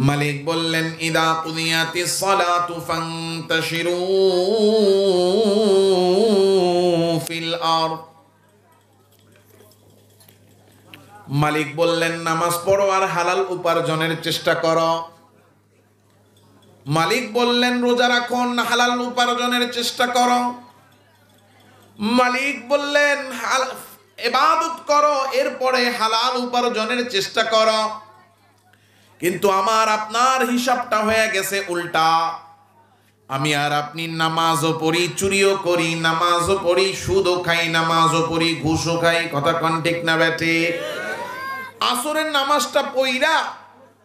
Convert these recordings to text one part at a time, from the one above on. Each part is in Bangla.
মালিক বললেন ইদা কুদিয়াতিস সালাতু ফান্তাশিরু ফিল আরদ। মালিক বললেন নামাজ পড়ো আর হালাল উপার্জনের চেষ্টা করো। মালিক বললেন রোজা রাখো, হালাল উপার্জনের চেষ্টা করো। মালিক বললেন ইবাদত করো, এরপরে হালাল উপার্জনের চেষ্টা করো। কিন্তু আমার আপনার হিসাবটা হয়ে গেছে উল্টা। আমি আর আপনি নামাজও পড়ি, চুরিও করি, নামাজও পড়ি, সুদও খাই, নামাজও পড়ি, ঘুষও খাই। কথা কোন ঠিক না বেটে? আসরের নামাজটা পইরা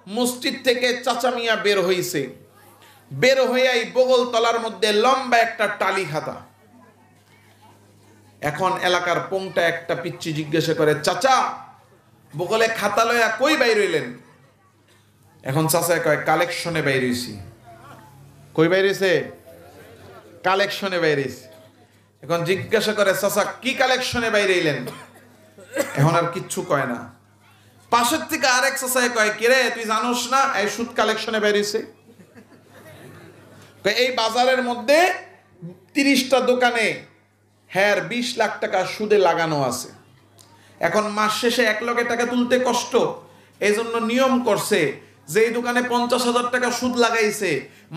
মসজিদ থেকে চাচা মিয়া বের হইছে, বের হইয়াই বগল তলার মধ্যে লম্বা একটা টালি খাতা। এখন এলাকার পোংটা একটা পিচ্চি জিজ্ঞাসা করে, চাচা বগলে খাতা লইয়া কই বাইর হইলেন? এখন চাচা কয় কালেকশনে বাইর হইছি। কই বাইর হইছে? কালেকশনে বাইর হইছে। এখন জিজ্ঞাসা করে, চাচা কি কালেকশনে বাইর হইলেন? এখন আর কিচ্ছু কয় না। পাশের থেকে আরেক চাচা কয়, কিরে তুই জানোস না এই সুদ কালেকশনে বাইর হইছে? এই বাজারের মধ্যে 30টা দোকানে হ্যাঁ 20 লাখ টাকা সুদে লাগানো আছে। এখন মাস শেষে 1 লাখ টাকা তুলতে কষ্ট, এই জন্য নিয়ম করছে যে এই দোকানে 50,000 টাকা সুদ লাগাইছে,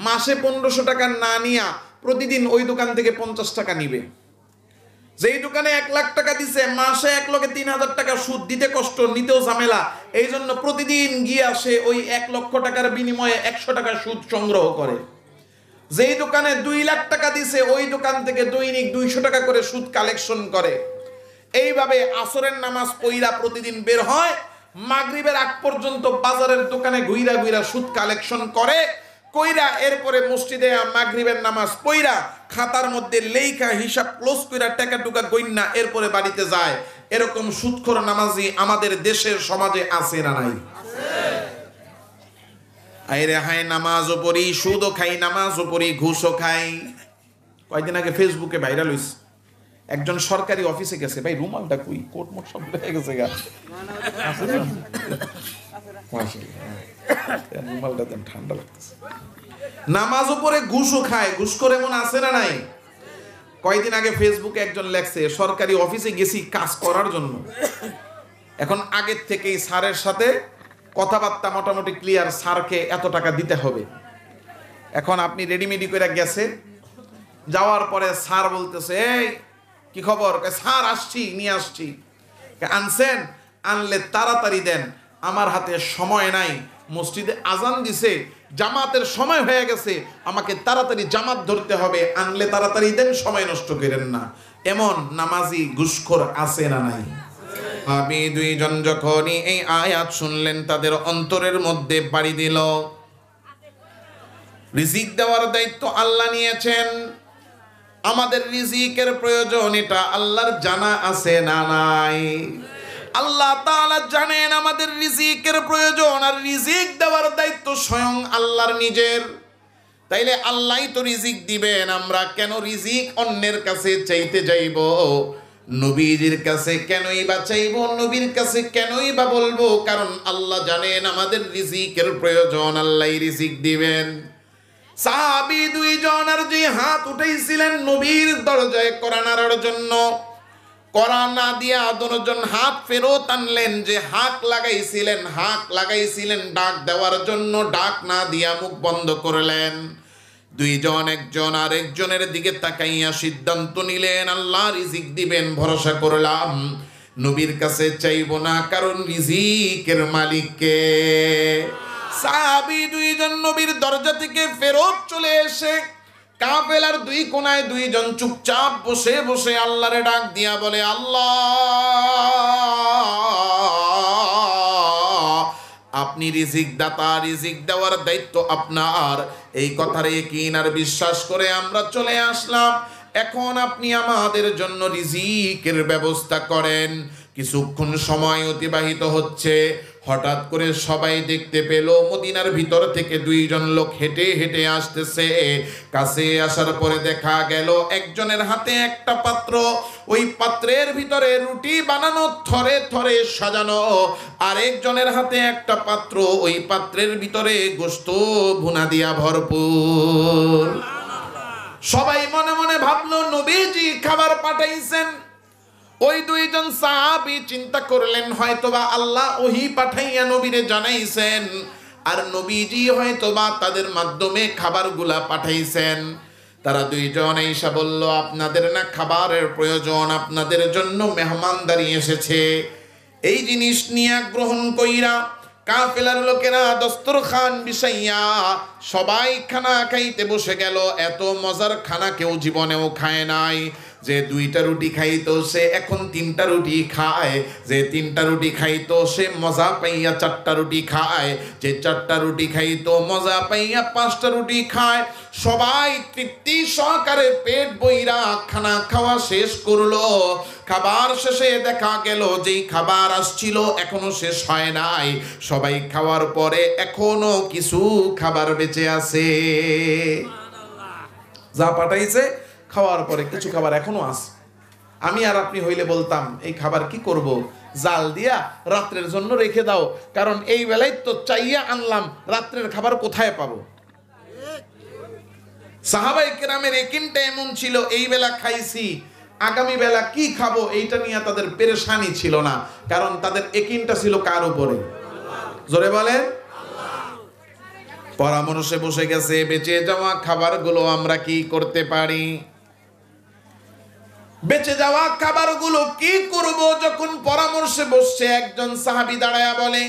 মাসে 1500 টাকা না নিয়া প্রতিদিন ওই দোকান থেকে 50 টাকা নিবে। যেই দোকানে 1 লাখ টাকা দিছে, মাসে 1,03,000 টাকা সুদ, দিতে কষ্ট, নিতেও ঝামেলা। এই জন্য প্রতিদিন গিয়া সে ওই 1 লক্ষ টাকার বিনিময়ে 100 টাকা সুদ সংগ্রহ করে। যেই দোকানে 2 লাখ টাকা দিছে, ওই দোকান থেকে দৈনিক 200 টাকা করে সুদ কালেকশন করে। এইভাবে আসরের নামাজ পইরা প্রতিদিন বের হয়, মাগরিবের আগ পর্যন্ত বাজারের দোকানে ঘুইরা ঘুইরা সুদ কালেকশন করে, কইরা এরপরে মসজিদে মাগরিবের নামাজ পইরা খাতার মধ্যে লেখা হিসাব ক্লোজ কইরা টাকা টুকা গইন্না এরপরে বাড়িতে যায়। এরকম সুদখোর নামাজি আমাদের দেশের সমাজে আছে না নাই? আইরে হাই নামাজও পড়ি, সুদও খাই, নামাজও পড়ি, ঘুষও খাই। কয়েকদিন আগে ফেসবুকে ভাইরাল হইছে, একজন সরকারি অফিসে গেছে, ভাই রুমালটা কই, কোট মোট সব হয়ে গেছে গা, রুমালটা দেন ঠান্ডা লাগতেছে। নামাজও পড়ে ঘুষও খায়, ঘুষ করে এমন আছে না নাই? কয়েকদিন আগে ফেসবুকে একজন লেখছে, সরকারি অফিসে গেছি কাজ করার জন্য, এখন আগের থেকেই স্যারের সাথে কথাবার্তা মোটামুটি ক্লিয়ার, স্যারকে এত টাকা দিতে হবে। এখন আপনি রেডিমেডি করে গেছে, যাওয়ার পরে স্যার বলতেছে, এই কি খবর? স্যার আসছি, নিয়ে আসছি। আনছেন? আনলে তাড়াতাড়ি দেন, আমার হাতে সময় নাই, মসজিদে আজান দিছে, জামাতের সময় হয়ে গেছে, আমাকে তাড়াতাড়ি জামাত ধরতে হবে, আনলে তাড়াতাড়ি দেন, সময় নষ্ট করেন না। এমন নামাজি ঘুষখোর আছে না নাই? আমি দুইজন যখনই এই আয়াত শুনলেন, তাদের অন্তরের মধ্যে বাড়ি দিল। রিজিক দেওয়ার দায়িত্ব আল্লাহ নিয়েছেন, আমাদের রিজিকের প্রয়োজন এটা আল্লাহর জানা আছে না নাই? আল্লাহ তাআলা জানেন আমাদের রিজিকের প্রয়োজন, আর রিজিক দেওয়ার দায়িত্ব স্বয়ং আল্লাহর নিজের। তাইলে আল্লাহই তো রিজিক দিবেন, আমরা কেন রিজিক অন্যের কাছে চাইতে যাইব? নবীজির কাছে কেনই বা চাইব, নবীর কাছে কেনই বা বলবো? কারণ আল্লাহ জানেন আমাদের রিজিকের প্রয়োজন, আল্লাহই রিজিক দিবেন। সাহাবী দুইজন আর যে হাত উঠাইছিলেন নবীর দরজায় কোরআন আনার জন্য, কোরআন না দিয়া দুজন হাত ফেরত আনলেন। যে হাত লাগাইছিলেন ডাক দেওয়ার জন্য, ডাক না দিয়া মুখ বন্ধ করলেন। দুইজন একজন আর একজনের দিকে তাকাইয়া সিদ্ধান্ত নিলেন আল্লাহ রিজিক দিবেন, ভরসা করলাম, নবীর কাছে চাইব না, কারণ রিজিকের মালিক কে? সাহাবী দুইজন নবীর দরজা থেকে ফেরত চলে এসে কাফেলার দুই কোনায় দুইজন চুপচাপ বসে বসে আল্লাহরে ডাক দিয়া বলে, আল্লাহ আপনি রিজিক দাতা, রিজিক দেওয়ার দায়িত্ব আপনার। এই কথার ইয়াকিন আর বিশ্বাস করে আমরা চলে আসলাম। এখন আপনি আমাদের জন্য রিজিকের ব্যবস্থা করেন। কিছুক্ষণ সময় অতিবাহিত হচ্ছে, হঠাৎ করে সবাই দেখতে পেল মদিনার ভিতর থেকে দুইজন লোক হেঁটে হেঁটে আসতেছে। কাছে আসার পরে দেখা গেল একজনের হাতে একটা পাত্র, ওই পাত্রের ভিতরে রুটি বানানো থরে থরে সাজানো, আরেকজনের হাতে একটা পাত্র, ওই পাত্রের ভিতরে গোশত ভুনা দিয়া ভরপুর। সবাই মনে মনে ভাবলো নবীজি খাবার পাঠাইছেন। ওই দুইজন সাহাবী চিন্তা করলেন হয়তোবা আল্লাহ ওহী পাঠাইয়া নবীরে জানাইছেন, আর নবীজি হয়তোবা তাদের মাধ্যমে খাবারগুলা পাঠাইছেন। তারা দুইজন এসে বলল, আপনাদের না খাবারের প্রয়োজন, আপনাদের জন্য মেহমানদারি এসেছে। এই জিনিস নিয়ে গ্রহণ কইরা কাফেলার লোকেরা দস্তরখান বিছাইয়া সবাই খানা খাইতে বসে গেল। এত মজার খানা কেউ জীবনেও খায় নাই। যে দুইটা রুটি খাইতো সে এখন তিনটা রুটি খায়, যে তিনটা রুটি খাইতো সে মজা পাইয়া চারটা রুটি খায়, যে চারটা রুটি খাইতো মজা পাইয়া পাঁচটা রুটি খায়। সবাই তৃপ্তি সহকারে পেট বইরা খানা খাওয়া শেষ করলো। খাবার শেষে দেখা গেল যেই খাবার আসছিল এখনো শেষ হয় নাই। সবাই খাওয়ার পরে এখনো কিছু খাবার বেঁচে আছে। যা পাঠাইছে খাওয়ার পরে কিছু খাবার এখনো আছে। আমি আর আপনি হইলে বলতাম এই খাবার কি করব, জাল দিয়া রাত্রের জন্য রেখে দাও, কারণ এই বেলায় তো চাইয়া আনলাম, রাত্রের খাবার কোথায় পাবো। সাহাবায়ে কেরামের একিনটা এমন ছিল, এই বেলা খাইছি আগামী বেলা কি খাবো এইটা নিয়ে তাদের পেরেশানি ছিল না, কারণ তাদের একিনটা ছিল কার উপরে? জোরে বলেন। পরামর্শে বসে গেছে বেঁচে যাওয়া খাবারগুলো আমরা কি করতে পারি। বেঁচে যাওয়া খাবারগুলো কি করব, যখন পরামর্শে বসছে একজন সাহাবী দাঁড়ায়া বলে,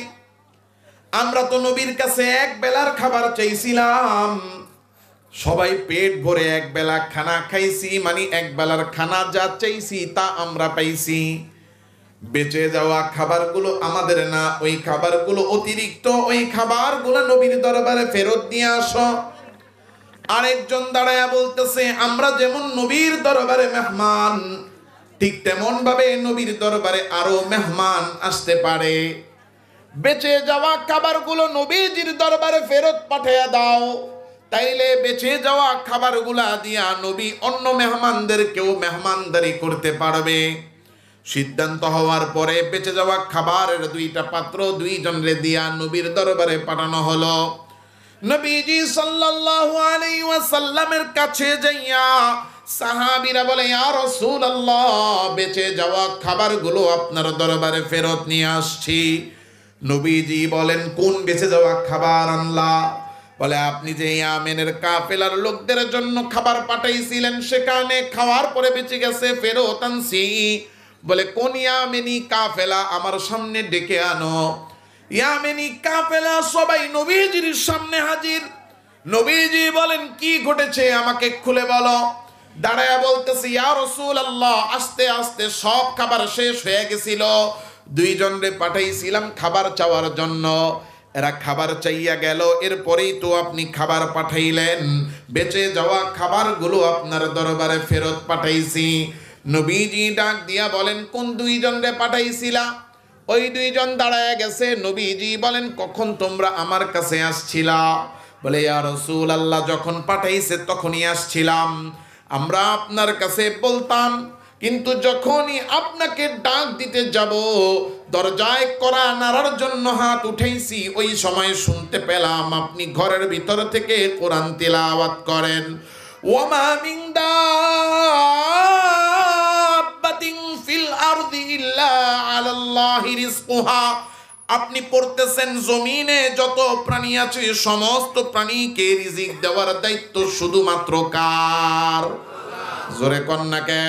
আমরা তো নবীর কাছে এক বেলার খাবার চাইছিলাম, সবাই পেট ভরে এক বেলা খানা খাইছি, মানে এক বেলার খানা যা চাইছি তা আমরা পাইছি। বেঁচে যাওয়া খাবারগুলো আমাদের না, ওই খাবারগুলো অতিরিক্ত, ওই খাবারগুলো নবীর দরবারে ফেরত দিয়ে আসো। আরেকজন দাঁড়ায়া বলতেছে, আমরা যেমন নবীর দরবারে মেহমান, ঠিক তেমন ভাবে নবীর দরবারে আরো মেহমান আসতে পারে। বেঁচে যাওয়া খাবারগুলো নবীজির দরবারে ফেরত পাঠিয়ে দাও, তাইলে বেঁচে যাওয়া খাবারগুলা দিয়া নবী অন্য মেহমানদেরকেও মেহমানদারি করতে পারবে। সিদ্ধান্ত হওয়ার পরে বেঁচে যাওয়া খাবারের দুইটা পাত্র দুইজনরে দিয়া নবীর দরবারে পাঠানো হলো। নবীজি সাল্লাল্লাহু আলাইহি ওয়াসাল্লামের কাছে যাইয়া সাহাবীরা বলে, ইয়া রাসূলুল্লাহ, বেঁচে যাওয়া খাবারগুলো আপনার দরবারে ফেরত নিয়ে আসছি। নবীজি বলেন, কোন বেঁচে যাওয়া খাবার আনলা? বলে, আপনি যে ইয়ামেনের কাফেলার লোকদের জন্য খাবার পাঠাইছিলেন সেখানে খাওয়ার পরে বেঁচে গেছে, ফেরত আনছি। বলে, কোন ইয়ামেনি কাফেলা? আমার সামনে ডেকে আনো। ইয়ামেনি কাফেলা সবাই নবীজির সামনে হাজির। নবীজি বলেন, কি ঘটেছে আমাকে খুলে বলো। দাঁড়ায়া বলতেছে, ইয়া রাসূলুল্লাহ, আস্তে আস্তে সব খাবার শেষ হয়ে গেছিল, দুইজনরে পাঠাইছিলাম খাবার চাওয়ার জন্য, এরা খাবার চাইয়া গেল, এরপরেই তো আপনি খাবার পাঠাইলেন, বেঁচে যাওয়া খাবারগুলো আপনার দরবারে ফেরত পাঠাইছি। নবীজি ডাক দিয়া বলেন, কোন দুইজনরে পাঠাইছিলা? ওই দুইজন দাঁড়ায় গেছে। নবীজি বলেন, কখন তোমরা আমার কাছে আসছিলা? বলে, ইয়া রাসূলুল্লাহ, যখন পাঠাইছে তখনই আসছিলাম। আমরা আপনার কাছে বলতাম, কিন্তু যখনই আপনাকে ডাক দিতে যাব, দরজায় কড়া নাড়ার জন্য হাত উঠাইছি, ওই সময় শুনতে পেলাম আপনি ঘরের ভিতর থেকে কোরআন তিলাওয়াত করেন। ওয়ামা মিন দাব্বাতিন ফিল আরদি ইল্লা আলাল্লাহি রিজকুহা, আপনি পড়তেছেন জমিনে যত প্রাণী আছে সমস্ত প্রাণীকে রিজিক দেওয়ার দায়িত্ব শুধুমাত্র কার? জোরে কন্যাকে।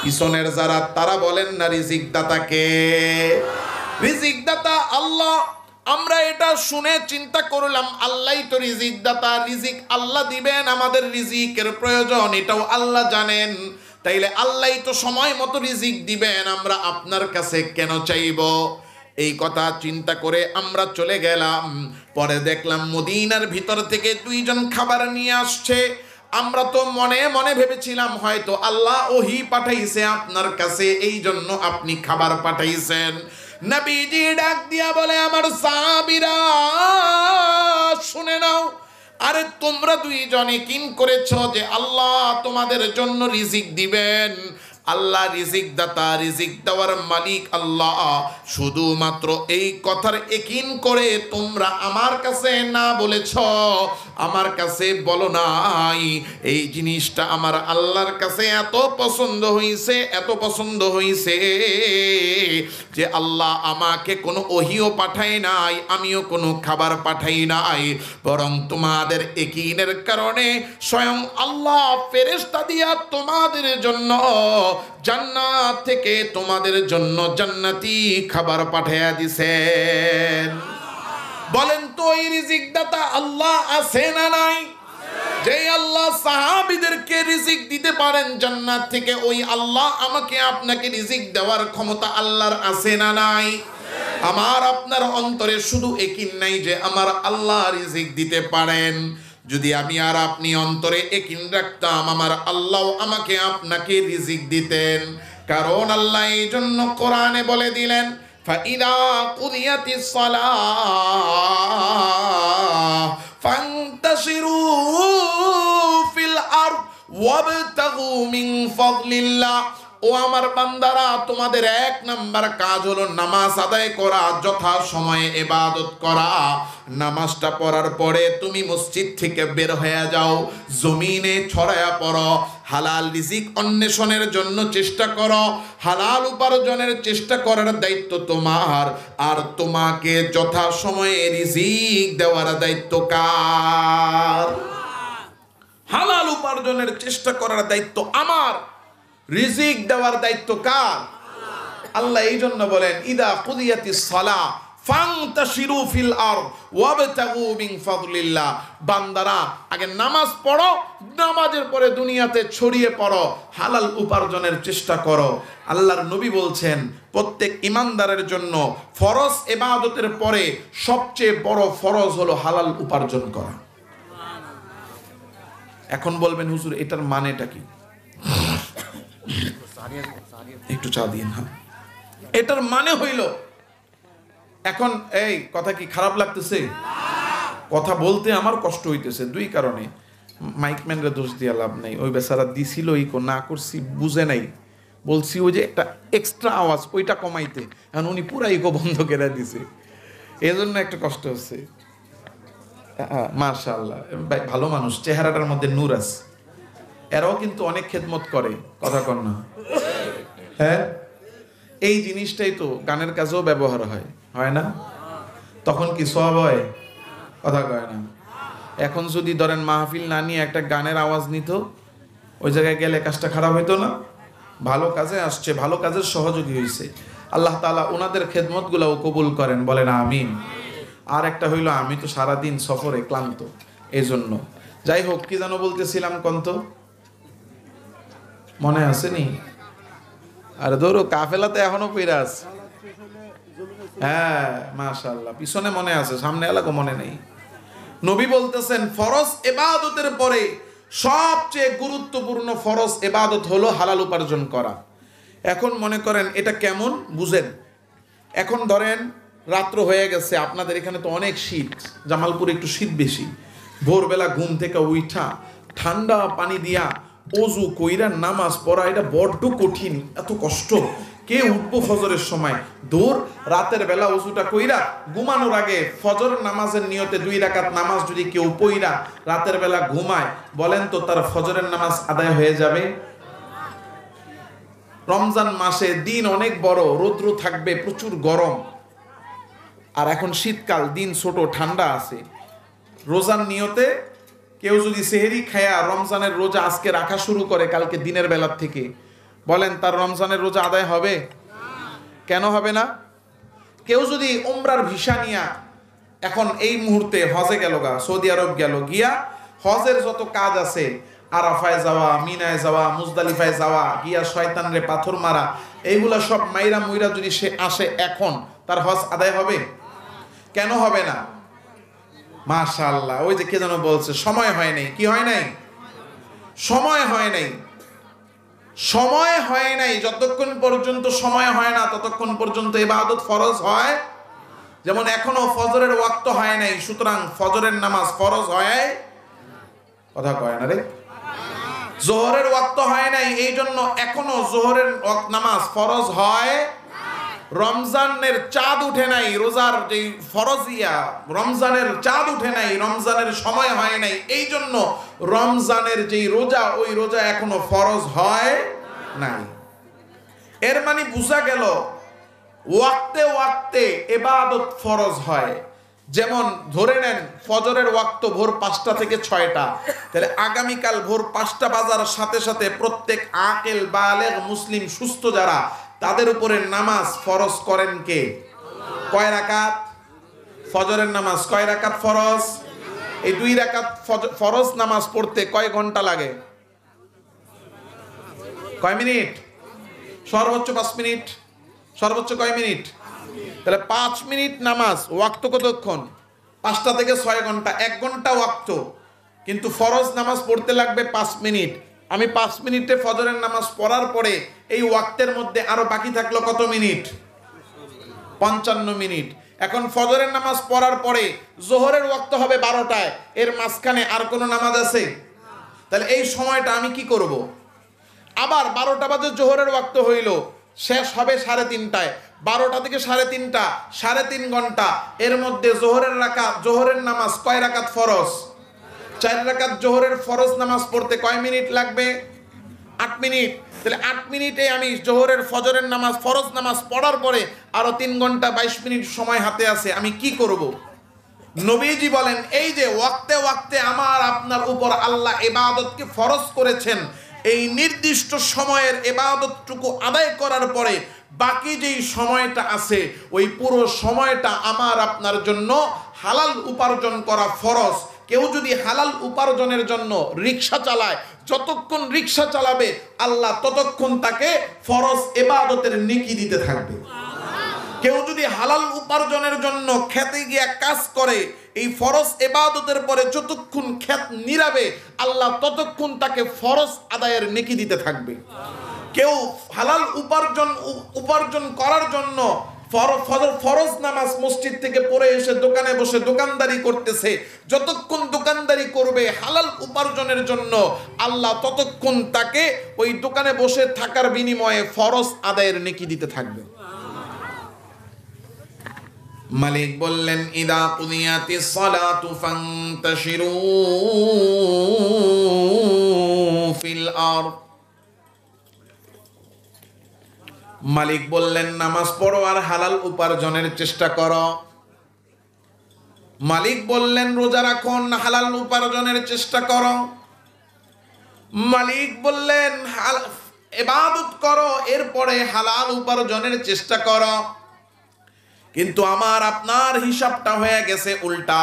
পিছনের যারা তারা বলেন না রিজিক দাতাকে? রিজিক দাতা আল্লাহ। আমরা এটা শুনে চিন্তা করলাম, আল্লাহই তো রিজিক দাতা, রিজিক আল্লাহ দিবেন, আমাদের রিজিকের প্রয়োজন এটাও আল্লাহ জানেন, তাইলে আল্লাহই তো সময় মতো রিজিক দিবেন, আমরা আপনার কাছে কেন চাইব? এই কথা চিন্তা করে আমরা চলে গেলাম। পরে দেখলাম মদিনার ভিতর থেকে দুইজন খাবার নিয়ে আসছে। আমরা তো মনে মনে ভেবেছিলাম হয়তো আল্লাহ ওহী পাঠাইছে আপনার কাছে, এই জন্য আপনি খাবার পাঠাইছেন। নবীজি ডাক দিয়া বলে, আমার সাহাবীরা শুনে নাও, আরে তোমরা দুইজনে কিন করেছো যে আল্লাহ তোমাদের জন্য রিজিক দিবেন। আল্লাহ রিজিক দাতা, রিজিক দেওয়ার মালিক আল্লাহ। শুধুমাত্র এই কথার একিন করে তোমরা আমার কাছে না বলেছ, আমার কাছে বলো নাই। এই জিনিসটা আমার আল্লাহর কাছে এত পছন্দ হইছে, এত পছন্দ হইছে যে আল্লাহ আমাকে কোনো ওহিও পাঠাই নাই, আমিও কোনো খাবার পাঠাই নাই, বরং তোমাদের একিনের কারণে স্বয়ং আল্লাহ ফেরেশতা দিয়া তোমাদের জন্য জান্নাত থেকে তোমাদের জন্য জান্নাতি খাবার পাঠাইয়া দিছেন। বলেন তো এই রিজিক দাতা আল্লাহ আছে না নাই? যে আল্লাহ সাহাবীদেরকে রিজিক দিতে পারেন জান্নাত থেকে, ওই আল্লাহ আমাকে আপনাকে রিজিক দেওয়ার ক্ষমতা আল্লাহর আছে না নাই? আমার আপনার অন্তরে শুধু একিন নাই যে আমার আল্লাহ রিজিক দিতে পারেন। যদি আমি আর আপনি অন্তরে একিন রাখতাম, আমার আল্লাহ আমাকে আপনাকে রিজিক দিতেন। কারণ আল্লাহ এই জন্য কোরআনে বলে দিলেন, ফাইদা কুদিয়াতিস সালাহ ফান্তাশিরু ফিল আরদ ওয়াবতাগু মিন ফাদলিল্লাহ। ও আমার বান্দারা, তোমাদের এক নাম্বার কাজ হলো নামাজ আদায় করা, যথা সময়ে ইবাদত করা। নামাজটা পড়ার পরে তুমি মসজিদ থেকে বের হয়ে যাও, জমিনে ছড়ায়া পড়ো, হালাল রিজিক অন্বেষণের জন্য চেষ্টা করো, হালাল উপার্জনের চেষ্টা করার দায়িত্ব তোমার। আর তোমাকে যথা সময়ে রিজিক দেওয়ার দায়িত্ব কার? হালাল উপার্জনের চেষ্টা করার দায়িত্ব আমার, রিজিক দেওয়ার দায়িত্ব কার? আল্লাহ এই জন্য বলেন, ইদা কুদিয়াতিস সালাহ ফান্তাশিরু ফিল আরদ ওয়াবতাগু মিন ফাদলিল্লাহ। বান্দারা, আগে নামাজ পড়ো, নামাজের পরে দুনিয়াতে ছড়িয়ে পড়ো, হালাল উপার্জনের চেষ্টা করো। আল্লাহর নবী বলছেন, প্রত্যেক ইমানদারের জন্য ফরজ ইবাদতের পরে সবচেয়ে বড় ফরজ হলো হালাল উপার্জন করা। এখন বলবেন, হুজুর এটার মানেটা কি? একটু চা দিন। হ্যাঁ, এটার মানে হইল, এখন এই কথা কি খারাপ লাগতেছে? কথা বলতে আমার কষ্ট হইতেছে দুই কারণে। মাইকম্যানরা দোষ দিয়া লাভ নাই, ওই বেচারা দিছিল না করছি বুঝে নাই, বলছি ওই যে একটা এক্সট্রা আওয়াজ ওইটা কমাইতে, এখন উনি পুরা ইকো বন্ধ করে দিছে, এজন্য একটা কষ্ট হচ্ছে। মাশাআল্লাহ, ভালো মানুষ, চেহারাটার মধ্যে নূর আছে। এরাও কিন্তু অনেক খেদমত করে, কথা কর না? হ্যাঁ, এই জিনিসটাই তো গানের কাজেও ব্যবহার হয় না? তখন কি সওয়াব হয়? কথা কয় না? এখন যদি ধরেন মাহফিল না নিয়ে একটা গানের আওয়াজ নিত, ওই জায়গায় গেলে কাজটা খারাপ হইতো না? ভালো কাজে আসছে, ভালো কাজের সহযোগী হয়েছে, আল্লাহ তাআলা ওনাদের খেদমতগুলোও কবুল করেন, বলেন আমিন। আর একটা হইল, আমি তো সারাদিন সফরে ক্লান্ত, এই জন্য। যাই হোক, কি যেন বলতেছিলাম কন্ত, মনে আসেনি? আর ধরো কাফেলাতে এখনো পইরা আছে। হ্যাঁ মাশাআল্লাহ, পিছনে মনে আছে, সামনে এলাকা মনে নেই। নবী বলতেছেন, ফরজ ইবাদতের পরে সবচেয়ে গুরুত্বপূর্ণ ফরজ ইবাদত হলো হালাল উপার্জন করা। এখন মনে করেন এটা কেমন বুঝেন। এখন ধরেন রাত্র হয়ে গেছে, আপনাদের এখানে তো অনেক শীত, জামালপুরে একটু শীত বেশি। ভোরবেলা ঘুম থেকে উঠা ঠান্ডা পানি দিয়া ওযু কইরা নামাজ পড়া, এটা বড্ড কঠিন, এত কষ্ট। কে উঠবো ফজরের সময়? দূর, রাতের বেলা ওযুটা কইরা ঘুমানোর আগে ফজর নামাজের নিয়তে 2 রাকাত নামাজ যদি কেউ পড়া রাতের বেলা ঘুমায়, বলেন তো তার ফজরের নামাজ আদায় হয়ে যাবে? রমজান মাসে দিন অনেক বড়, রৌদ্র থাকবে, প্রচুর গরম। আর এখন শীতকাল, দিন ছোট, ঠান্ডা আছে। রোজার নিয়তে কেউ যদি সেহরি খায়া রমজানের রোজা আজকে রাখা শুরু করে কালকে দিনের বেলার থেকে, বলেন তার রমজানের রোজা আদায় হবে? কেন হবে না? কেউ যদি উমরার ভিসা নিয়া এখন এই মুহূর্তে হজে গেল, সৌদি আরব গেল, গিয়া হজের যত কাজ আছে, আরাফায় যাওয়া, মিনায় যাওয়া, মুজদালিফায় যাওয়া, গিয়া শয়তানরে পাথর মারা, এইগুলা সব মাইরা মুইরা যদি সে আসে, এখন তার হজ আদায় হবে? কেন হবে না? মাশাআল্লাহ, ওই যে কে যেন বলছে, সময় হয় নাই। কি হয় নাই? সময় হয় নাই। সময় হয় নাই, যতক্ষণ পর্যন্ত সময় হয় না ততক্ষণ পর্যন্ত ইবাদত ফরজ হয়। যেমন এখনো ফজরের ওয়াক্ত হয় নাই, সুতরাং ফজরের নামাজ ফরজ হয়, কথা কয় না রে। জোহরের ওয়াক্ত হয় নাই, এই জন্য এখনো জোহরের নামাজ ফরজ হয়। রমজানের চাঁদ উঠে নাই, রোজার যে ফরজিয়া রমজানের চাঁদ উঠে নাই, রমজানের সময় হয় নাই, এই জন্য রমজানের যেই রোজা ওই রোজা এখনো ফরজ হয় নাই। এর মানে বোঝা গেল ওয়াক্তে ওয়াক্তে ইবাদত ফরজ হয়। যেমন ধরে নেন ফজরের ওয়াক্ত ভোর 5টা থেকে 6টা, তাহলে আগামীকাল ভোর 5টা বাজার সাথে সাথে প্রত্যেক আকেল বালেগ মুসলিম সুস্থ যারা, তাদের উপরে নামাজ ফরজ করেন কে? কয় রাকাত? ফজরের নামাজ কয় রাকাত ফরজ? এই 2 রাকাত ফরজ নামাজ পড়তে কয় ঘন্টা লাগে? কয় মিনিট? সর্বোচ্চ 5 মিনিট। সর্বোচ্চ কয় মিনিট? তাহলে 5 মিনিট নামাজ, ওয়াক্ত কতক্ষণ? 5টা থেকে 6 ঘন্টা, 1 ঘন্টা ওয়াক্ত, কিন্তু ফরজ নামাজ পড়তে লাগবে 5 মিনিট। আমি 5 মিনিটে ফজরের নামাজ পড়ার পরে এই ওয়াক্তের মধ্যে আরো বাকি থাকলো কত মিনিট? 55 মিনিট। এখন ফজরের নামাজ পড়ার পরে জোহরের ওয়াক্ত হবে 12টায়, এর মাঝখানে আর কোনো নামাজ আছে? তাহলে এই সময়টা আমি কি করব? আবার 12টা বাজে জোহরের ওয়াক্ত হইল, শেষ হবে 3:30টায়, 12টা থেকে 3:30, 3.5 ঘন্টা। এর মধ্যে জোহরের নামাজ কয় রাকাত ফরজ? 4 রাকাত জোহরের ফরজ নামাজ পড়তে কয় মিনিট লাগবে? 8 মিনিট। তাহলে 8 মিনিটে আমি জোহরের ফজরের নামাজ ফরজ নামাজ পড়ার পরে আরো 3 ঘন্টা 22 মিনিট সময় হাতে আছে, আমি কি করব? নবীজি বলেন এই যে ওয়াক্তে ওয়াক্তে আমার আপনার উপর আল্লাহ ইবাদতকে ফরজ করেছেন, এই নির্দিষ্ট সময়ের ইবাদতটুকু আদায় করার পরে বাকি যেই সময়টা আছে ওই পুরো সময়টা আমার আপনার জন্য হালাল উপার্জন করা ফরজ। কেউ যদি হালাল উপার্জনের জন্য রিকশা চালায়, যতক্ষণ রিকশা চালাবে আল্লাহ ততক্ষণ তাকে ফরজ ইবাদতের নেকি দিতে থাকবে। কেউ যদি হালাল উপার্জনের জন্য খেতে গিয়ে কাজ করে, এই ফরজ ইবাদতের পরে যতক্ষণ ক্ষেত নিরাবে আল্লাহ ততক্ষণ তাকে ফরজ আদায়ের নেকি দিতে থাকবে। কেউ হালাল উপার্জন করার জন্য ফরজ নামাজ মসজিদ থেকে পড়ে এসে দোকানে বসে দোকানদারি করতেছে, যতক্ষণ দোকানদারি করবে হালাল উপার্জনের জন্য আল্লাহ ততক্ষণ তাকে ওই দোকানে বসে থাকার বিনিময়ে ফরজ আদায়ের নেকি দিতে থাকবে। মালিক বললেন ইদা কুদিয়াতিস সালাতু ফান্তাশিরু ফিল আরদ। মালিক বললেন নামাজ পড়ো আর হালাল উপার্জনের চেষ্টা করো। মালিক বললেন রোজা রাখো, হালাল উপার্জনের চেষ্টা করো। মালিক বললেন ইবাদত করো, এরপরে হালাল উপার্জনের চেষ্টা করো। কিন্তু আমার আপনার হিসাবটা হয়ে গেছে উল্টা।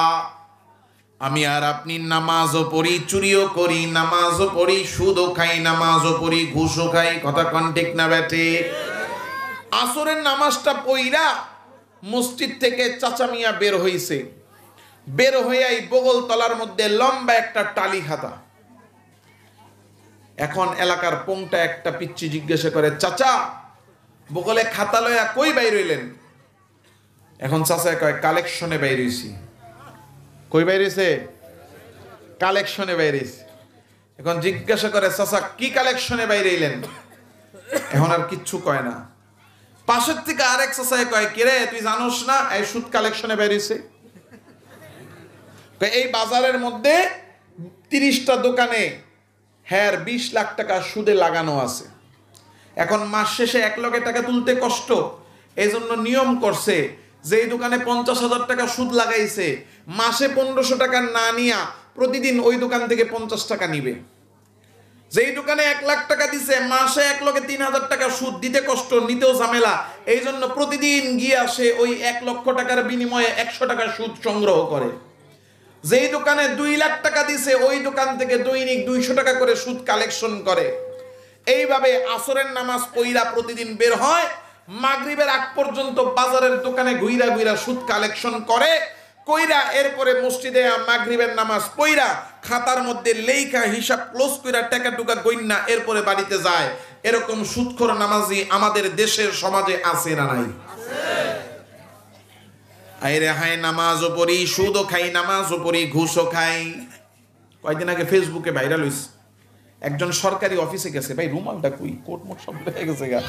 আমি আর আপনি নামাজও পড়ি, চুরিও করি, নামাজও পড়ি, সুদও খাই, নামাজও পড়ি, ঘুষও খাই। কথা কোন ঠিক না বেঠে? আসরের নামাজটা পইরা মসজিদ থেকে চাচা মিয়া বের হইছে, বের হইয়াই বগল তলার মধ্যে লম্বা একটা টালি খাতা। এখন এলাকার পোংটা একটা পিচ্চি জিজ্ঞাসা করে, চাচা বগলে খাতা লইয়া কই বাইর হইলেন? এখন চাচা কয় কালেকশনে বাইর হইছি। কই বাইর হইছে? কালেকশনে বাইর হইছে। এখন জিজ্ঞাসা করে চাচা কি কালেকশনে বাইর হইলেন? এখন আর কিচ্ছু কয় না। পাশের থেকে আরেক চাচা কয় কিরে তুই জানোস না এই সুদ কালেকশনে বাইর হইছে? এই বাজারের মধ্যে 30টা দোকানে হ্যাঁ 20 লাখ টাকা সুদে লাগানো আছে। এখন মাস শেষে 1 লাখ টাকা তুলতে কষ্ট, এই জন্য নিয়ম করছে যে এই দোকানে 50,000 টাকা সুদ লাগাইছে, মাসে 1500 টাকা না নিয়া প্রতিদিন ওই দোকান থেকে 50 টাকা নিবে। যেই দোকানে 1 লাখ টাকা দিছে, মাসে 1,03,000 টাকা সুদ, দিতে কষ্ট, নিতেও ঝামেলা, এই জন্য প্রতিদিন গিয়ে আসে ওই 1 লক্ষ টাকার বিনিময়ে 100 টাকা সুদ সংগ্রহ করে। যেই দোকানে 2 লাখ টাকা দিছে ওই দোকান থেকে দৈনিক 200 টাকা করে সুদ কালেকশন করে। এইভাবে আসরের নামাজ পইরা প্রতিদিন বের হয়, মাগরিবের আগ পর্যন্ত বাজারের দোকানে ঘুইরা ঘুইরা সুদ কালেকশন করে, কইরা এরপরে মসজিদে মাগরিবের নামাজ পইরা খাতার মধ্যে লেখা হিসাব ক্লোজ কইরা টাকা টুকা গইন্না এরপরে বাড়িতে যায়। এরকম সুদখোর নামাজি আমাদের দেশের সমাজে আছে না নাই? আইরে হাই নামাজও পড়ি, সুদও খাই, নামাজও পড়ি, ঘুষও খাই। কয়েকদিন আগে ফেসবুকে ভাইরাল হইছে, একজন সরকারি অফিসে গেছে, ভাই রুমালটা কই, কোট মোট সব হয়ে গেছে গা,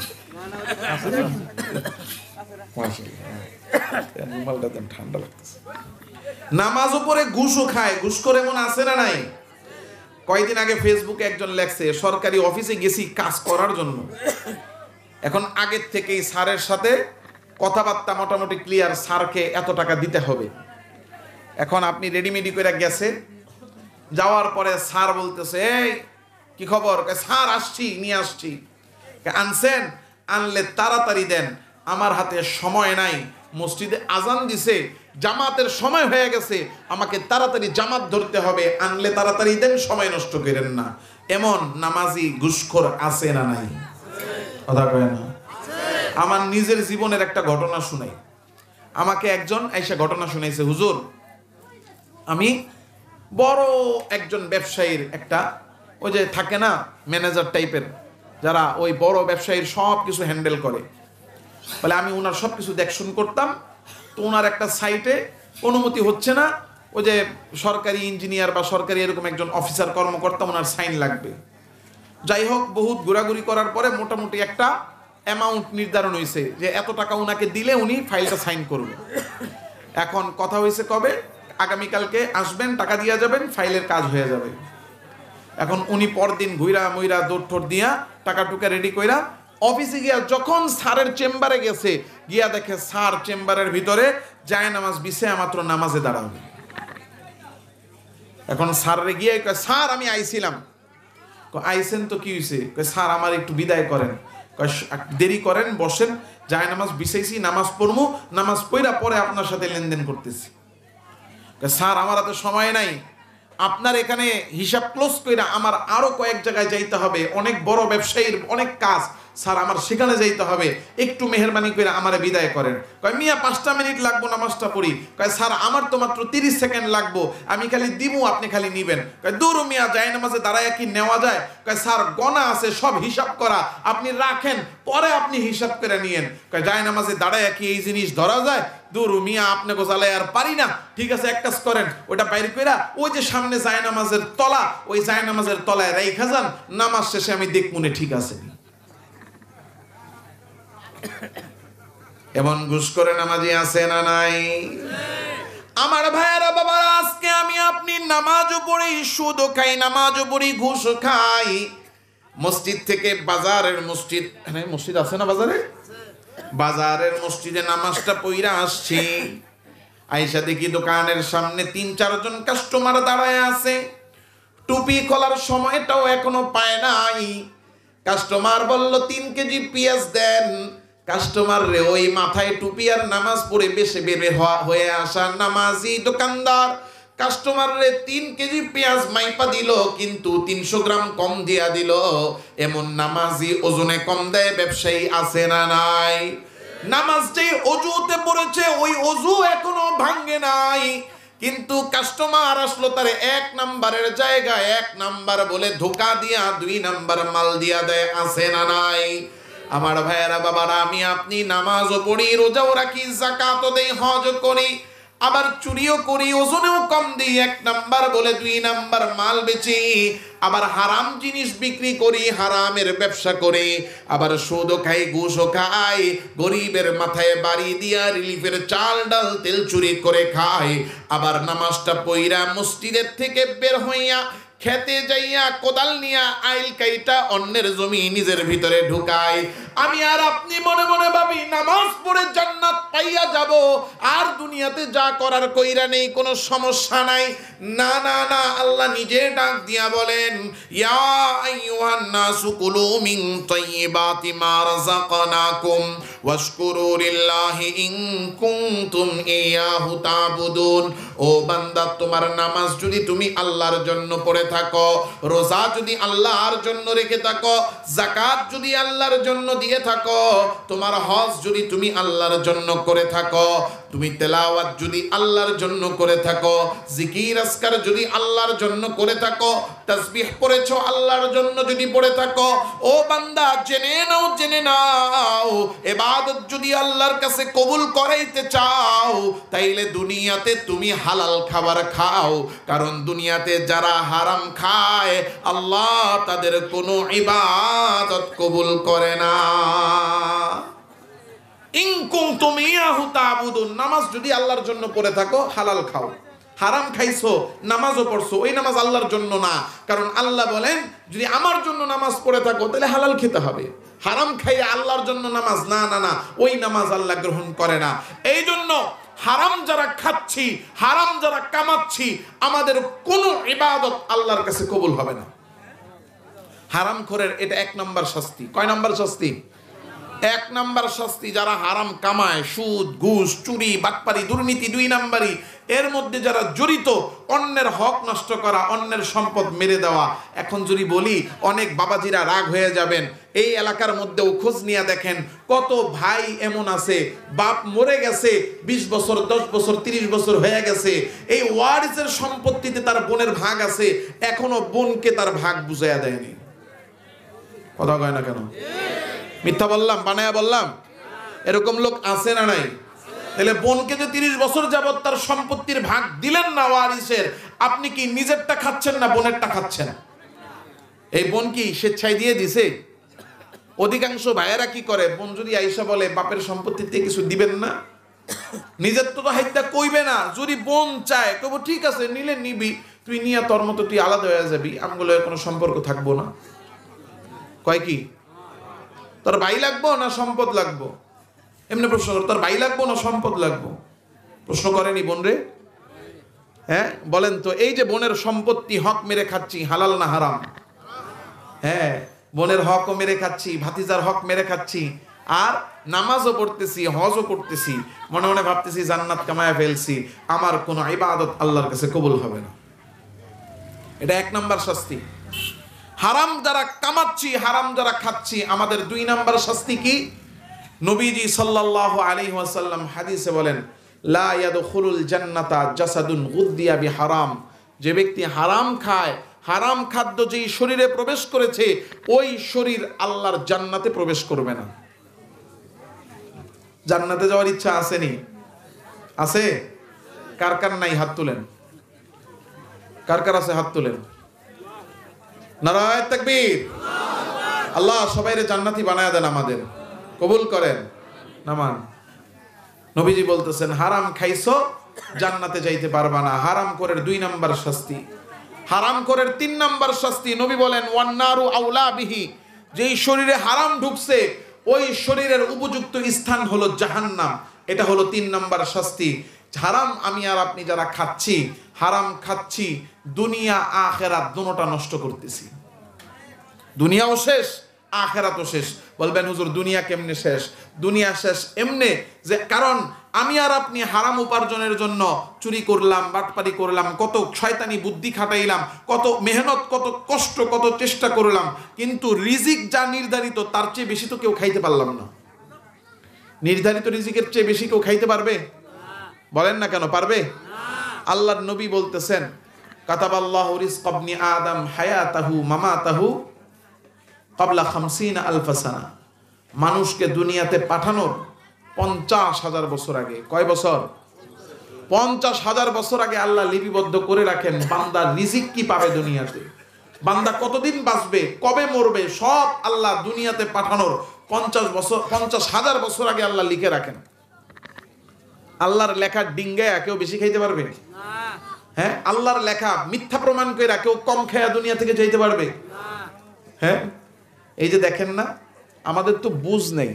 রুমালটা দেন, ঠান্ডা লাগতেছে। নামাজও পড়ে ঘুষও খায়, ঘুষ করে এমন আছে না নাই? কয়েকদিন আগে ফেসবুকে একজন লেখছে, সরকারি অফিসে গেছি কাজ করার জন্য, এখন আগের থেকেই স্যারের সাথে কথাবার্তা মোটামুটি ক্লিয়ার, স্যারকে এত টাকা দিতে হবে। এখন আপনি রেডিমেডি করে গেছে, যাওয়ার পরে স্যার বলতেছে, এই কি খবর? স্যার আসছি, নিয়ে আসছি। আনছেন? আনলে তাড়াতাড়ি দেন, আমার হাতে সময় নাই, মসজিদে আজান দিছে, জামাতের সময় হয়ে গেছে, আমাকে তাড়াতাড়ি জামাত ধরতে হবে, আনলে তাড়াতাড়ি দেন, সময় নষ্ট করেন না। এমন নামাজি ঘুষখোর আছে না নাই? কথা কয় না। আমার নিজের জীবনের একটা ঘটনা শুনাই। আমাকে একজন এসে ঘটনা শুনাইছে, হুজুর আমি বড় একজন ব্যবসায়ীর একটা, ওই যে থাকে না ম্যানেজার টাইপের, যারা ওই বড় ব্যবসায়ীর সব কিছু হ্যান্ডেল করে, বলে আমি ওনার সব কিছু দেখশন করতাম, তো ওনার একটা সাইটে অনুমতি হচ্ছে না, ওই যে সরকারি ইঞ্জিনিয়ার বা সরকারি এরকম একজন অফিসার কর্মকর্তা, ওনার সাইন লাগবে। যাই হোক, বহুত ঘোরাঘুরি করার পরে মোটামুটি একটা অ্যামাউন্ট নির্ধারণ হয়েছে যে এত টাকা ওনাকে দিলে উনি ফাইলটা সাইন করবে। এখন কথা হয়েছে কবে? আগামীকালকে আসবেন, টাকা দিয়া যাবেন, ফাইলের কাজ হয়ে যাবে। এখন উনি পরদিন ঘুরা মুইরা দৌড় ঠোর দিয়া টাকা টুকা রেডি কইরা অফিসে গিয়া যখন স্যারের চেম্বারে গেছে, গিয়া দেখে স্যার চেম্বারের ভিতরে যায় নামাজ বিছে, মাত্র নামাজে দাঁড়াবে। এখন স্যারের গিয়ে কয়, স্যার আমি আইছিলাম। আইসেন তো কি হয়েছে? স্যার আমার একটু বিদায় করেন। দেরি করেন, বসেন, যায় নামাজ বিছাইছি, নামাজ পড়মু, নামাজ পড়া পরে আপনার সাথে লেনদেন করতেছি। স্যার আমার হাতে সময় নাই, আপনার এখানে হিসাব ক্লোজ কইরা আমার আরো কয়েক জায়গায় যাইতে হবে, অনেক বড় ব্যবসায়ীর অনেক কাজ, স্যার আমার সেখানে যাইতে হবে, একটু মেহেরবানি করে আমারে বিদায় করেন। কয় মিয়া 5টা মিনিট লাগবো নামাজটা পড়ি। কয় স্যার আমার তো মাত্র 30 সেকেন্ড লাগবো, আমি খালি দিমু, আপনি খালি নিবেন। কয় দূর মিয়া, যায় নামাজে দাঁড়ায় কি নেওয়া যায়? কয় স্যার গণা আছে, সব হিসাব করা, আপনি রাখেন, পরে আপনি হিসাব করে নিয়েন। কয় যায় নামাজে দাঁড়ায় কি এই জিনিস ধরা যায়? দূর মিয়া, আপনি গোজালে আর পারি না। ঠিক আছে, এক কাজ করেন, ওটা বাইরে কইরা ওই যে সামনে যায় নামাজের তলা, ওই যায় নামাজের তলায় রাইখা যান, নামাজ শেষে আমি দেখমুনে ঠিক আছে। এমন ঘুষ করে নামাজি আছে না নাই? আমার ভাইয়েরা বাবারা, আজকে আমি আপনি নামাজও পড়ি, সুদও খাই, নামাজও পড়ি, ঘুষও খাই। মসজিদ থেকে বাজারের মসজিদ, মসজিদ আছে না বাজারে? বাজারের মসজিদে নামাজটা পইরা আসছি, আইসা দেখি দোকানের সামনে 3-4 জন কাস্টমার দাঁড়ায় আছে, টুপি খোলার সময়টাও এখনো পায় নাই। কাস্টমার বলল 3 কেজি পেঁয়াজ দেন। কাস্টমার রে ওই মাথায় টুপি আর নামাজ পড়ে বেশি বের হয়ে আসা নামাজি দোকানদার কাস্টমার রে 3 কেজি পেঁয়াজ মাইপা দিল, কিন্তু 300 গ্রাম কম দিয়া দিল। এমন নামাজি ওজনে কম দেয় ব্যবসায়ী আছে না নাই? নামাজ যে অজুতে পড়েছে, ওই অজু এখনো ভাঙ্গে নাই, কিন্তু কাস্টমার আসলো তারে 1 নাম্বারের জায়গায় 1 নাম্বার বলে ধোকা দিয়া 2 নাম্বার মাল দিয়া দেয়, আছে না নাই? আমার ভাইয়েরা বাবারা, আমি আপনি নামাজও পড়ি, রোজাও রাখি, যাকাতও দেই, হজও করি, আবার চুরিও করি, ওজনেও কম দিই, 1 নাম্বার বলে 2 নাম্বার মাল বেচি, আবার হারাম জিনিস বিক্রি করি, হারামের ব্যবসা করি, আবার সুদও খাই, ঘুষও খাই, গরিবের মাথায় বাড়ি দিয়া রিলিফের চাল ডাল তেল চুরি করে খাই, আবার নামাজটা পইরা মসজিদের থেকে বের হইয়া খেতে যাইয়া কোদাল নিয়া আইল কাইটা অন্যের জমি নিজের ভিতরে ঢুকাই। আমি আর আপনি মনে মনে ভাবি নামাজ পড়ে জান্নাত পাইয়া যাব, আর দুনিয়াতে যা করার কইরা নেই, কোনো সমস্যা নাই। না না না, আল্লাহ নিজে ডাক দিয়া বলেন, ইয়া আইয়ুহান নাসু কুলু মিন তাইয়্যিবাতি মা রাযাকনাকুম ওয়াশকুরু লিল্লাহি ইন কুনতুম ইয়াহু তা'বুদুন। ও বান্দা, তোমার নামাজ যদি তুমি আল্লাহর জন্য পড়ে থাকো, রোজা যদি আল্লাহর জন্য রেখে থাকো, যাকাত যদি আল্লাহর জন্য দিয়ে থাকো, তোমার হজ যদি তুমি আল্লাহর জন্য করে থাকো, তুমি তেলাওয়াত যদি আল্লাহর জন্য করে থাকো, জিকির আজকার যদি আল্লাহর জন্য করে থাকো, তাসবিহ পড়েছো আল্লাহর জন্য যদি পড়ে থাকো, ও বান্দা জেনে নাও ইবাদত যদি আল্লাহর কাছে কবুল করাইতে চাও, তাইলে দুনিয়াতে তুমি হালাল খাবার খাও। কারণ দুনিয়াতে যারা হারাম খায় আল্লাহ তাদের কোনো ইবাদত কবুল করে না। ইন কুনতুম ইয়াহু তা'বুদুন, নামাজ যদি আল্লাহর জন্য পড়ে থাকো হালাল খাও। হারাম খাইছো, নামাজও পড়ছো, ওই নামাজ আল্লাহর জন্য না। কারণ আল্লাহ বলেন যদি আমার জন্য নামাজ পড়ে থাকো তাহলে হালাল খেতে হবে। হারাম খাইয়ে আল্লাহর জন্য নামাজ, না না না, ওই নামাজ আল্লাহ গ্রহণ করে না। এই জন্য হারাম যারা খাচ্ছি, হারাম যারা কামাচ্ছি, আমাদের কোনো ইবাদত আল্লাহর কাছে কবুল হবে না। হারাম খোরের এটা 1 নম্বর শাস্তি। কয় নম্বর শাস্তি? 1 নম্বর শাস্তি। যারা হারাম কামায়, সুদ, ঘুষ, চুরি, বাটপারি, দুর্নীতি 2 নম্বরই, এর মধ্যে যারা জড়িত, অন্যের হক নষ্ট করা, অন্যের সম্পদ মেরে দেওয়া। এখন যদি বলি অনেক বাবাজিরা রাগ হয়ে যাবেন, এই এলাকার মধ্যেও খোঁজ নিয়ে দেখেন কত ভাই এমন আছে বাপ মরে গেছে 20 বছর, 10 বছর, 30 বছর হয়ে গেছে, এই ওয়ারিসের সম্পত্তিতে তার বোনের ভাগ আছে, এখনো বোনকে তার ভাগ বুঝাইয়া দেয়নি। কথা কয় না কেন? মিথ্যা বললাম? বানায়া বললাম? এরকম লোক আছে না নাই? তাহলে বোনকে যে 30 বছর যাবত তার সম্পত্তির ভাগ দিলেন না ওয়ারিসের, আপনি কি নিজেরটা খাচ্ছেন না বোনেরটা খাচ্ছেন? এই বোন কি স্বেচ্ছায় দিয়ে দিছে? অধিকাংশ ভাইয়েরা কি করে, বোন যদি আইসা বলে বাপের সম্পত্তিতে কিছু দিবেন না, নিজের তো হাইতা কইবে না। যদি বোন চায় কব ঠিক আছে নিলে নিবি, তুই নিয়ে তোর মতো তুই আলাদা হয়ে যাবি, আমগুলো কোনো সম্পর্ক থাকবো না। কয় কি তোর ভাই লাগবো না সম্পদ লাগবো? এমনি প্রশ্ন করে, তোর ভাই লাগবো না সম্পদ লাগবো? প্রশ্ন করেনি বোন রে? হ্যাঁ বলেন তো, এই যে বোনের সম্পত্তি হক মেরে খাচ্ছি, হালাল না হারাম? হ্যাঁ, বোনের হকও মেরে খাচ্ছি, ভাতিজার হক মেরে খাচ্ছি, আর নামাজও পড়তেছি, হজও করতেছি, মনে মনে ভাবতেছি জান্নাত কামায়া ফেলছি, আমার কোনো ইবাদত আল্লাহর কাছে কবুল হবে না। এটা 1 নম্বর শাস্তি। হারাম যারা কামাচ্ছি, হারাম যারা খাচ্ছি, আমাদের 2 নম্বর শাস্তি কি? নবীজি সাল্লাল্লাহু আলাইহি ওয়াসাল্লাম হাদিসে বলেন, লা ইয়াদখুলুল জান্নাতা জাসাদুন গুদ্দিয়া বিহারাম। যে ব্যক্তি হারাম খায়, হারাম খাদ্য যেই শরীরে প্রবেশ করেছে, ওই শরীর আল্লাহর জান্নাতে প্রবেশ করবে না। জান্নাতে যাওয়ার ইচ্ছা আসেনি? আছে? কার কার নাই হাত তুলেন? কার কার আছে হাত তুলেন? নারায়ে তাকবীর। আল্লাহ সবাইরে জান্নাতি বানায়া দেন, আমাদের কবুল করেন। নামান নবীজি বলতেছেন হারাম খাইছো জান্নাতে যাইতে পারবা না। হারাম করের 2 নম্বর শাস্তি। হারাম করের 3 নম্বর শাস্তি, নবী বলেন ওয়ান্নারু আউলা বিহি। যেই শরীরে হারাম ঢুকছে ওই শরীরের উপযুক্ত স্থান হলো জাহান্নাম। এটা হলো 3 নম্বর শাস্তি। হারাম আমি আর আপনি যারা খাচ্ছি, হারাম খাচ্ছি, দুনিয়া আখিরাত দুটোটা নষ্ট করতেছি। দুনিয়াও শেষ, আখিরাতও শেষ। বলবেন হুজুর দুনিয়া কেমনে শেষ? দুনিয়া শেষ এমনে যে, কারণ আমি আর আপনি হারাম উপার্জনের জন্য চুরি করলাম, বাটপারি করলাম, কত শয়তানি বুদ্ধি খাটাইলাম, কত মেহনত, কত কষ্ট, কত চেষ্টা করলাম, কিন্তু রিজিক যা নির্ধারিত তার চেয়ে বেশি তো কেউ খাইতে পারলাম না। নির্ধারিত রিজিকের চেয়ে বেশি কেউ খাইতে পারবে? বলেন না কেন পারবে? আল্লাহর নবী বলতেছেন কাতাবাল্লাহু রিজকা ইবনি আদম হায়াতাহু মামাতাহু ক্বাবলা 50 আলফ সানা। মানুষকে দুনিয়াতে পাঠানোর 50,000 বছর আগে, কয় বছর? 50,000 বছর আগে আল্লাহ লিপিবদ্ধ করে রাখেন বান্দার রিজিক কি পাবে দুনিয়াতে, বান্দা কতদিন বাঁচবে, কবে মরবে, সব আল্লাহ দুনিয়াতে পাঠানোর 50,000 বছর আগে আল্লাহ লিখে রাখেন। আল্লাহর লেখা ডিঙ্গায়া কেউ বেশি খাইতে পারবে? হ্যাঁ, আল্লাহর লেখা মিথ্যা প্রমাণ করে কেউ কম খেয়া দুনিয়া থেকে যাইতে পারবে? হ্যাঁ, এই যে দেখেন না, আমাদের তো বুঝ নেই,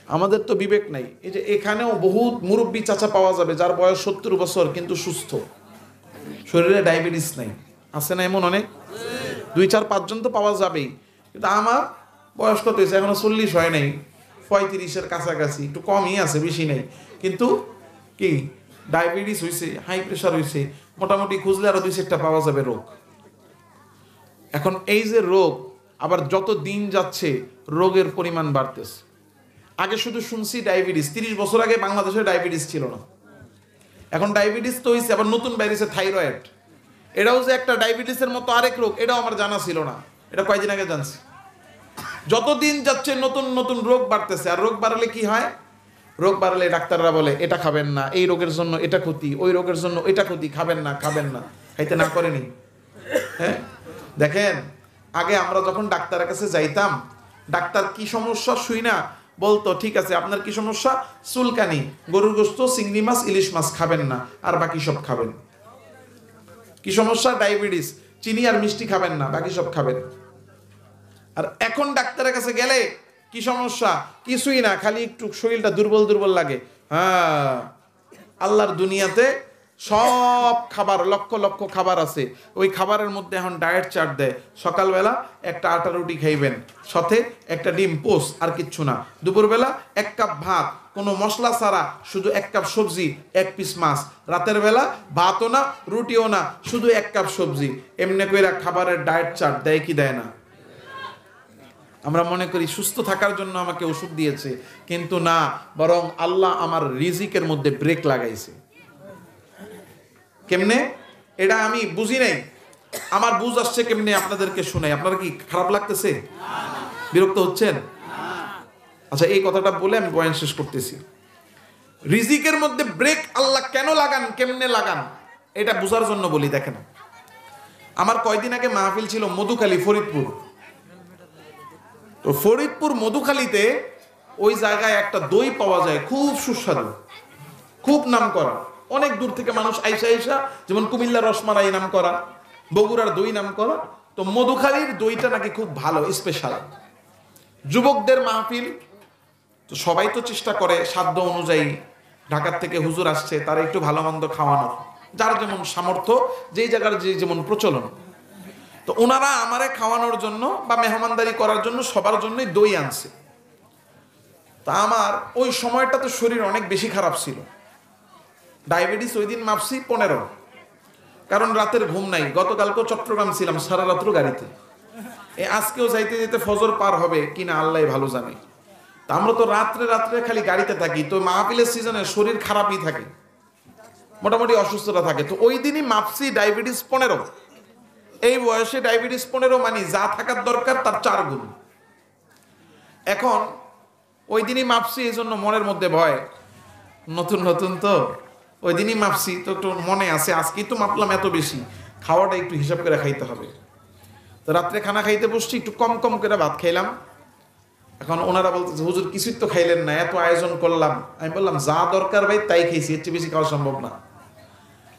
আমাদের তো বিবেক নাই। এই যে এখানেও বহুত মুরব্বী চাচা পাওয়া যাবে যার বয়স 70 বছর কিন্তু সুস্থ, শরীরে ডায়াবেটিস নাই, আছে না এমন অনেক? 2-4-5 জন তো পাওয়া যাবেই। কিন্তু আমার বয়স কত হয়েছে? এখনো 40 হয় নাই, 35-এর কাছাকাছি, একটু কমই আছে, বেশি নেই। কিন্তু কি ডায়াবেটিস হয়েছে, হাই প্রেশার হয়েছে, মোটামুটি খুঁজলে আরো 2-4টা পাওয়া যাবে রোগ। এখন এই যে রোগ, আবার যত দিন যাচ্ছে রোগের পরিমাণ বাড়তেছে। আগে শুধু শুনছি ডায়াবেটিস, 30 বছর আগে বাংলাদেশে ডায়াবেটিস ছিল না, এখন ডায়াবেটিস তো হয়েছে, আবার নতুন বাইরেছে থাইরয়েড। এটাও যে একটা ডায়াবেটিসের মতো আরেক রোগ, এটাও আমার জানা ছিল না, এটা কয়েকদিন আগে জানছি। যতদিন যাচ্ছে নতুন নতুন রোগ বাড়তেছে। আর রোগ বাড়লে কি হয়? রোগ বাড়লে ডাক্তাররা বলে এটা খাবেন না, এই রোগের জন্য এটা ক্ষতি, ওই রোগের জন্য এটা ক্ষতি, খাবেন না খাবেন না, খাইতে না করেনি। হ্যাঁ, দেখেন আগে আমরা যখন ডাক্তারের কাছে যাইতাম, ডাক্তার কি সমস্যা শুই না বলতো, ঠিক আছে আপনার কি সমস্যা, চুলকানি, গরুর গোশত, চিংড়ি মাছ, ইলিশ মাছ খাবেন না, আর বাকি সব খাবেন। কি সমস্যা? ডায়াবেটিস, চিনি আর মিষ্টি খাবেন না, বাকি সব খাবেন। আর এখন ডাক্তারের কাছে গেলে কি সমস্যা, কিছুই না, খালি একটু শরীরটা দুর্বল দুর্বল লাগে। হ্যাঁ, আল্লাহর দুনিয়াতে সব খাবার, লক্ষ লক্ষ খাবার আছে, ওই খাবারের মধ্যে এখন ডায়েট চার্ট দেয়। সকালবেলা একটা আটা রুটি খাইবেন, সাথে একটা ডিম পোস, আর কিচ্ছু না। দুপুরবেলা 1 কাপ ভাত, কোনো মশলা ছাড়া, শুধু 1 কাপ সবজি, 1 পিস মাছ। রাতের বেলা ভাতও না, রুটিও না, শুধু 1 কাপ সবজি। এমনি কইরা খাবারের ডায়েট চার্ট দেয় কি দেয় না? আমরা মনে করি সুস্থ থাকার জন্য আমাকে ওষুধ দিয়েছে, কিন্তু না, বরং আল্লাহ আমার রিজিকের মধ্যে ব্রেক লাগাইছে। কেমনে? এটা আমি বুঝি নাই, আমার বুঝ আসছে কেমনে আপনাদেরকে শোনাই। আপনারা কি খারাপ লাগতেছে? বিরক্ত হচ্ছেন? আচ্ছা, এই কথাটা বলে আমি বয়ান শেষ করতেছি। রিজিকের মধ্যে ব্রেক আল্লাহ কেন লাগান, কেমনে লাগান, এটা বুঝার জন্য বলি। দেখেন, আমার কয়দিন আগে মাহফিল ছিল মধুখালী, ফরিদপুর। তো ফরিদপুর মধুখালীতে ওই জায়গায় একটা দই পাওয়া যায়, খুব সুস্বাদু, খুব নাম করা। অনেক দূর থেকে মানুষ আইসা, যেমন কুমিল্লার রসমালাই নাম করা, বগুড়ার দই নাম করা, তো মধুখালীর দইটা নাকি খুব ভালো, স্পেশাল। যুবকদের মাহফিল, তো সবাই তো চেষ্টা করে সাধ্য অনুযায়ী, ঢাকার থেকে হুজুর আসছে, তারা একটু ভালো মন্দ খাওয়ানোর, যার যেমন সামর্থ্য, যেই জায়গার যে যেমন প্রচলন। তো ওনারা আমারে খাওয়ানোর জন্য বা মেহমানদারি করার জন্য সবার জন্যই দই আনছে। তা আমার ওই সময়টাতে শরীর অনেক বেশি খারাপ ছিল, ডায়াবেটিস ওই দিন মাপছি 15, কারণ রাতের ঘুম নাই। গতকালকেও চট্টগ্রাম ছিলাম, সারা রাত্র গাড়িতে। আজকেও যাইতে যেতে ফজর পার হবে কিনা আল্লাহ ভালো জানে। তা আমরা তো রাত্রে রাত্রে খালি গাড়িতে থাকি, তো মাহফিলের সিজনে শরীর খারাপই থাকে, মোটামুটি অসুস্থতা থাকে। তো ওই দিনই মাপছি ডায়াবেটিস 15। এই বয়সে ডায়াবেটিস 15 মানে যা থাকার দরকার তার 4 গুণ। এখন ওই দিনই মাপছি, এই জন্য মনের মধ্যে ভয়, নতুন নতুন তো ওই দিনই মাপছি, তো একটু মনে আছে আজকেই তো মাপলাম এত বেশি, খাওয়াটা একটু হিসাব করে খাইতে হবে। তো রাত্রে খানা খাইতে বসছি, একটু কম কম করে ভাত খাইলাম। এখন ওনারা বলতেছে হুজুর কিছুই তো খাইলেন না, এত আয়োজন করলাম। আমি বললাম যা দরকার ভাই তাই খাইছি, এর চেয়ে বেশি খাওয়া সম্ভব না।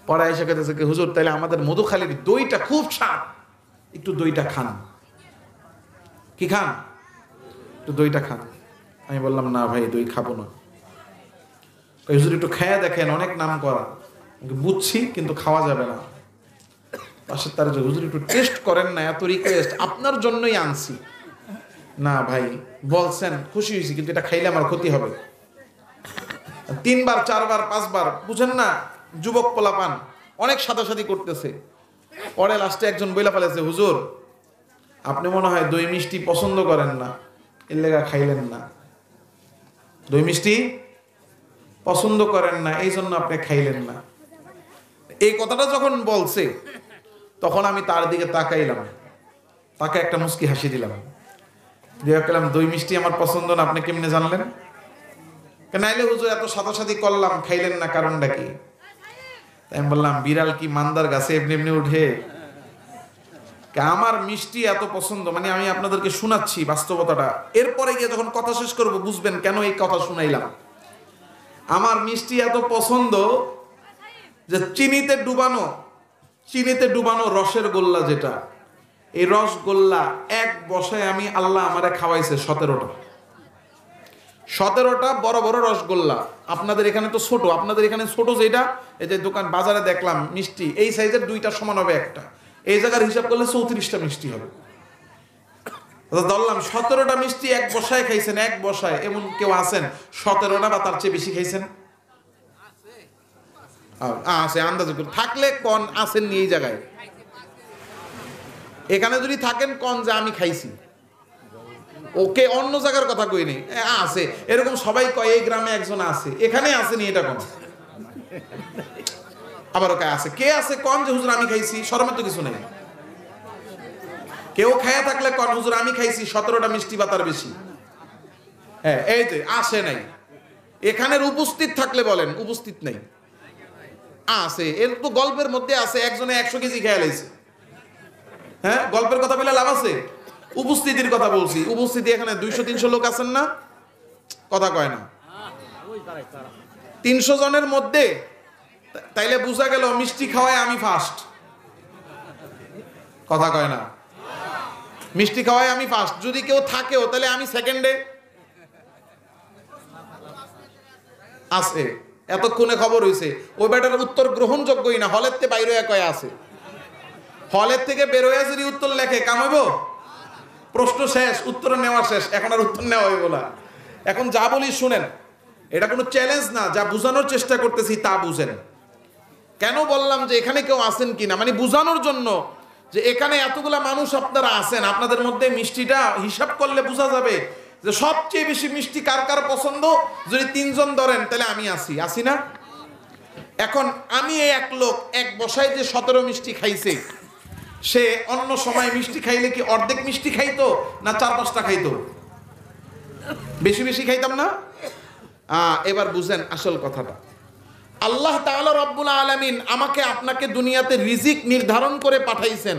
পরে এসে খেতেছে কি হুজুর, তাইলে আমাদের মধুখালীর দইটা খুব স্বাদ, একটু দইটা খান। কি খান? একটু দইটা খান। আমি বললাম না ভাই, দই খাবো না। হুজুর একটু খেয়ে দেখেন, অনেক নাম করা। বুঝছি, কিন্তু খাওয়া যাবে না। পাশে তার হুজুর একটু টেস্ট করেন না, এত রিকোয়েস্ট, আপনার জন্যই আনছি। না ভাই, বলছেন খুশি হয়েছি, কিন্তু এটা খাইলে আমার ক্ষতি হবে। 3 বার 4 বার 5 বার, বুঝেন না, যুবক পোলাপান অনেক সাদাসাদি করতেছে। পরে লাস্টে একজন বইলা ফেলেছে, হুজুর আপনি মনে হয় দই মিষ্টি পছন্দ করেন না, এর লেগা খাইলেন না। দই মিষ্টি পছন্দ করেন না, এই জন্য আপনি খাইলেন না। এই কথাটা যখন বলছে, তখন আমি তার দিকে তাকাইলাম, তাকে একটা মুস্কি হাসি দিলাম, দিয়ে গেলাম দই মিষ্টি আমার পছন্দ না, আপনি কেমনে জানলেন? নাইলে হুজুর এত সাদাসাদি করলাম, খাইলেন না, কারণটা কি? আমি বললাম বিড়াল কি মান্দার গাছে এমনি এমনি উঠে? আমার মিষ্টি এত পছন্দ, মানে আমি আপনাদেরকে শোনাচ্ছি বাস্তবতাটা, এরপরে গিয়ে যখন কথা শেষ করব বুঝবেন কেন এই কথা শুনাইলাম। আমার মিষ্টি এত পছন্দ যে চিনিতে ডুবানো রসের গোল্লা, যেটা এই রসগোল্লা এক বসায় আমি আল্লাহ আমারে খাওয়াইছে 17টা বড় বড় রসগোল্লা। আপনাদের এখানে তো ছোট, আপনাদের এখানে ছোট যেটা, এই যে দোকান বাজারে দেখলাম মিষ্টি এই সাইজের 2টা সমান হবে একটা, এই জায়গার হিসাব করলে 34টা মিষ্টি হবে। ধরলাম 17টা মিষ্টি এক বসায় খাইছেন, এক বসায়। এমন কেউ আছেন 17টা বা তার চেয়ে বেশি খাইছেন? আছে, আন্দাজ করে থাকলে আসেন নি এই জায়গায়। এখানে যদি থাকেন যে আমি খাইছি, ওকে অন্য জায়গার কথা কই নেই, আছে এরকম সবাই কয়, এই গ্রামে একজন আছে, এখানে আসেনি এটা কোন, আবার ওকে আছে, কে আছে কোন যে হুজুর আমি খাইছি, শরমে তো কিছু নেই। কেউ খায়া থাকলে কোন হুজুর আমি খাইছি 17টা মিষ্টি বাতার বেশি, হ্যাঁ এই যে আসে নাই। এখানের উপস্থিত থাকলে বলেন, উপস্থিত নেই, আছে। এর তো গল্পের মধ্যে আছে একজনে 100 কেজি খেয়ে লাইছে। হ্যাঁ, গল্পের কথা বলে লাভ আছে? উপস্থিতির কথা বলছি। উপস্থিতি এখানে 200-300 লোক আছেন না, কথা কয় না। 300 জনের মধ্যে তাইলে বোঝা গেল মিষ্টি খাওয়ায় আমি ফার্স্ট, কথা কয় না। মিষ্টি খাওয়ায় আমি ফার্স্ট, যদি কেউ থাকেও তাহলে আমি সেকেন্ডে আছে। এতক্ষণে খবর হয়েছে ওই বেটার উত্তর গ্রহণযোগ্যই না, হলের থেকে বাইরে কয়ে আছে, হলের থেকে বেরোয় যদি উত্তর লেখে কামাইব। প্রশ্ন শেষ, উত্তর নেওয়া শেষ, এখন আর উত্তর নেওয়া হইব না। এখন যা বলি শুনেন, এটা কোনো চ্যালেঞ্জ না, যা বুঝানোর চেষ্টা করতেছি তা বুঝেন। কেন বললাম যে এখানে কেউ আসেন কিনা, মানে বুঝানোর জন্য যে এখানে এতগুলা মানুষ আপনারা আছেন, আপনাদের মধ্যে মিষ্টিটা হিসাব করলে বোঝা যাবে যে সবচেয়ে বেশি মিষ্টি কার কার পছন্দ। যদি 3 জন ধরেন তাহলে আমি আসি না। এখন আমি এই এক লোক এক বসায় যে 17 মিষ্টি খাইছে, সে অন্য সময় মিষ্টি খাইলে কি অর্ধেক মিষ্টি খাইতো না 4-5টা খাইতো? বেশি বেশি খাইতাম না? এবার বুঝেন আসল কথাটা। আল্লাহ তাআলা রব্বুল আলামিন আমাকে আপনাকে দুনিয়াতে রিজিক নির্ধারণ করে পাঠাইছেন।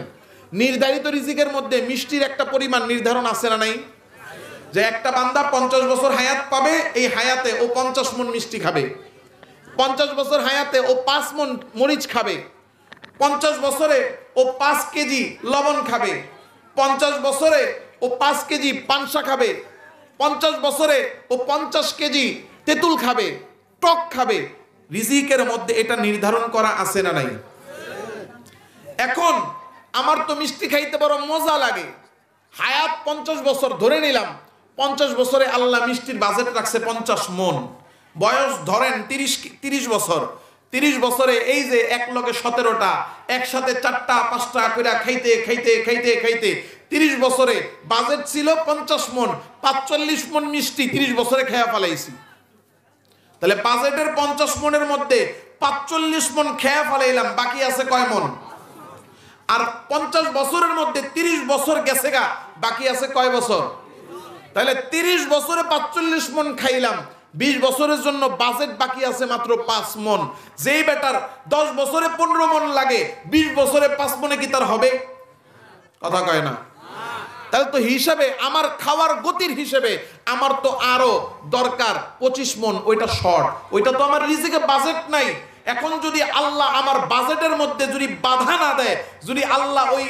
নির্ধারিত রিজিকের মধ্যে মিষ্টির একটা পরিমাণ নির্ধারণ আছে না নাই? যে একটা বান্দা 50 বছর হায়াত পাবে, এই হায়াতে ও 50 মণ মিষ্টি খাবে। 50 বছর হায়াতে ও 5 মণ মরিচ খাবে। 50 বছরে ও 5 কেজি লবণ খাবে। 50 বছরে ও 5 কেজি পানসা খাবে। 50 বছরে ও 50 কেজি তেঁতুল খাবে, টক খাবে। রিজিকের মধ্যে এটা নির্ধারণ করা আছে না নাই? এখন আমার তো মিষ্টি খাইতে বড় মজা লাগে, হায়াত 50 বছর ধরে নিলাম, 50 বছরে আল্লাহ মিষ্টির বাজেট রাখছে 50 মণ। বয়স ধরেন 30 বছর। 30 বছরে এই যে এক লগে 17টা একসাথে 4টা 5টা করে খাইতে খাইতে খাইতে খাইতে 30 বছরে বাজেট ছিল 50 মণ, 45 মণ মিষ্টি 30 বছরে খেয়া ফেলাইছি। তাহলে বাজেটের 50 মণের মধ্যে 45 মণ খেয়া ফেলাইলাম, বাকি আছে কয় মণ? আর 50 বছরের মধ্যে 30 বছর গেছে গা, বাকি আছে কয় বছর? তাহলে 30 বছরে 45 মণ খাইলাম, 20 বছরের জন্য বাজেট বাকি আছে মাত্র 5 মণ। যেই বেটার 10 বছরে 15 মণ লাগে, 20 বছরে 5 মণে কি তার হবে? কথা কয় না। তাহলে তো হিসাবে আমার খাওয়ার গতির হিসেবে আমার তো আরো দরকার 25 মণ, ওইটা শর্ট, ওইটা তো আমার রিজিকে বাজেট নাই। এখন যদি আল্লাহ আমার বাজেটের মধ্যে যদি বাধা না দেয়, যদি আল্লাহ ওই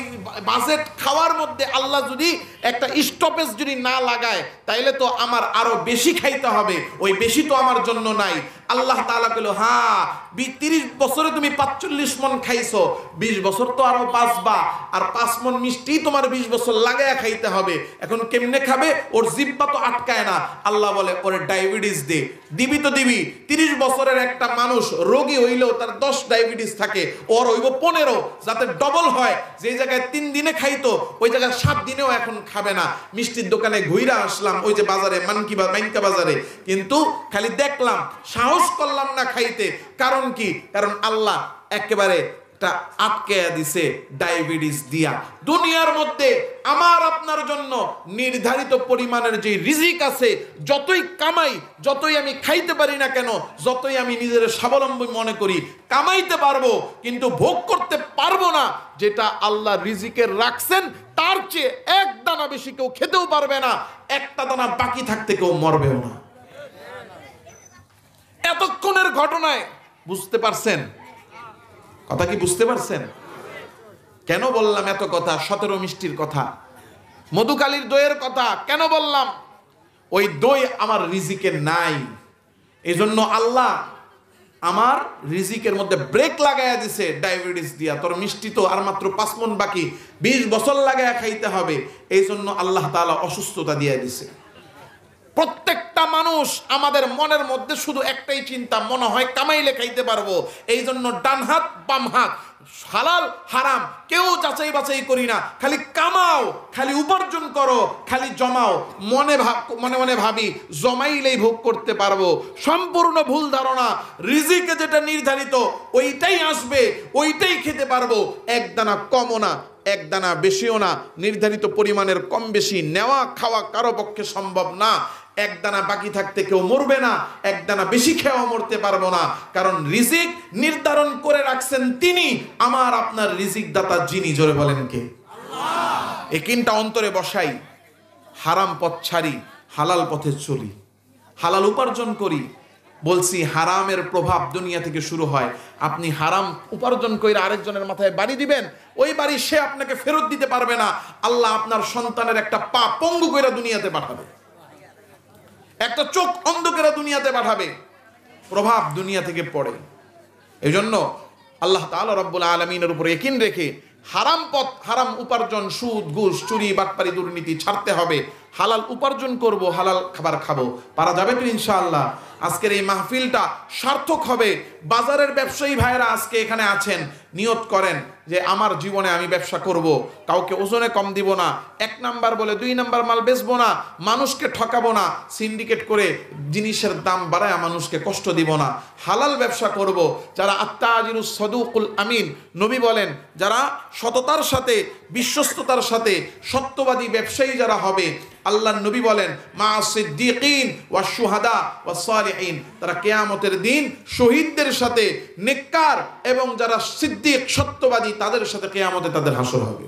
বাজেট খাওয়ার মধ্যে আল্লাহ যদি একটা স্টপেজ যদি না লাগায়, তাইলে তো আমার আরো বেশি খাইতে হবে, ওই বেশি তো আমার জন্য নাই। আল্লাহ তাআলা কইল, হ্যাঁ 30 বছরে তুমি 45 মণ খাইছো, 20 বছর তো আরো বাঁচবা, আর 5 মণ মিষ্টি তোমার 20 বছর লাগায়া খাইতে হবে। এখন কেমনে খাবে? ওর জিহ্বা তো আটকায় না। আল্লাহ বলে ওরে ডায়াবেটিস দে। দিবি তো দিবি। 30 বছরের একটা মানুষ রোগী হইলেও তার 10 ডায়াবেটিস থাকে, ওর হইব 15, যাতে ডবল হয়। যে জায়গায় 3 দিনে খাইতো ওই জায়গায় 7 দিনেও এখন খাবে না। মিষ্টির দোকানে ঘুইরা আসলাম, ওই যে বাজারে মাইনকা বাজারে, কিন্তু খালি দেখলাম, সাহস করলাম না খাইতে। কারণ কি? কারণ আল্লাহ একেবারে আটকে দিছে ডায়াবেটিস দিয়া। দুনিয়ার মধ্যে আমার আপনার জন্য নির্ধারিত পরিমাণের যে রিজিক আছে, যতই কামাই, যতই আমি খাইতে পারি না কেন, যতই আমি নিজের স্বাবলম্বী মনে করি, কামাইতে পারবো কিন্তু ভোগ করতে পারবো না। যেটা আল্লাহ রিজিকের রাখছেন তার চেয়ে 1 দানা বেশি কেউ খেতেও পারবে না, একটা দানা বাকি থাকতে কেউ মরবেও না। এতক্ষণের ঘটনায় বুঝতে পারছেন? কথা কি বুঝতে পারছেন? কেন বললাম এত কথা? 17 মিষ্টির কথা, মধুকালীর দইয়ের কথা কেন বললাম? ওই দই আমার রিজিকে নাই, এজন্য আল্লাহ আমার রিজিকের মধ্যে ব্রেক লাগাইয়া দিছে ডায়াবেটিস দিয়া। তোর মিষ্টি তো আর মাত্র 5 মণ বাকি, 20 বছর লাগাইয়া খাইতে হবে। এই জন্য আল্লাহ তাআলা অসুস্থতা দিয়ে দিছে। প্রত্যেকটা মানুষ আমাদের মনের মধ্যে শুধু একটাই চিন্তা, মনে হয় কামাইলে খাইতে পারবো, এই জন্য ডান হাত বাম হাত, হালাল হারাম কেউ যাচাই বাছাই করি না, খালি কামাও, খালি উপার্জন করো, খালি জমাও, মনে মনে ভাবি জমাইলেই ভোগ করতে পারবো। সম্পূর্ণ ভুল ধারণা। রিজিকে যেটা নির্ধারিত ওইটাই আসবে, ওইটাই খেতে পারবো। এক দানা কমও না, এক দানা বেশিও না, নির্ধারিত পরিমাণের কম বেশি নেওয়া খাওয়া কারো পক্ষে সম্ভব না। এক দানা বাকি থাকতে কেউ মরবে না, এক দানা বেশি খেয়েও মরতে পারবো না, কারণ রিজিক নির্ধারণ করে রাখছেন তিনি, আমার আপনার রিজিক দাতা যিনি। জোরে বলেন কে? আল্লাহ। একিনটা অন্তরে বসাই, হারাম পথ ছাড়ি, হালাল পথে চলি, হালাল উপার্জন করি। বলছি হারামের প্রভাব দুনিয়া থেকে শুরু হয়। আপনি হারাম উপার্জন করে আরেকজনের মাথায় বাড়ি দিবেন, ওই বাড়ি সে আপনাকে ফেরত দিতে পারবে না। আল্লাহ আপনার সন্তানের একটা পা পঙ্গু করে দুনিয়াতে পাঠাবে, একটা চোখ অন্ধ করে দুনিয়াতে পাঠাবে, প্রভাব দুনিয়া থেকে পড়ে। এই জন্য আল্লাহ তাআলা রব্বুল আলামিনের উপর ইয়াকিন রেখে হারাম পথ, হারাম উপার্জন, সুদ ঘুষ চুরি বাটপারি দুর্নীতি ছাড়তে হবে। হালাল উপার্জন করব, হালাল খাবার খাবো। পারা যাবে তো ইনশাআল্লাহ? আজকের এই মাহফিলটা সার্থক হবে। বাজারের ব্যবসায়ী ভাইয়েরা আজকে এখানে আছেন, নিয়ত করেন যে আমার জীবনে আমি ব্যবসা করব, কাউকে ওজনে কম দিব না, 1 নাম্বার বলে 2 নাম্বার মাল বেচবো না, মানুষকে ঠকাবো না, সিন্ডিকেট করে জিনিসের দাম বাড়ায় মানুষকে কষ্ট দিব না, হালাল ব্যবসা করব। যারা আত্তাজিরুস সাদুকুল আমিন, নবী বলেন যারা সততার সাথে বিশ্বস্ততার সাথে সত্যবাদী ব্যবসায়ী যারা হবে, আল্লাহর নবী বলেন মা সিদ্দিকিন ওয়া শুহাদা ওয়া সালিহিন, তারা কিয়ামতের দিন শহীদদের সাথে, নেককার এবং যারা সিদ্দিক সত্যবাদী তাদের সাথে কিয়ামতে তাদের হাসর হবে।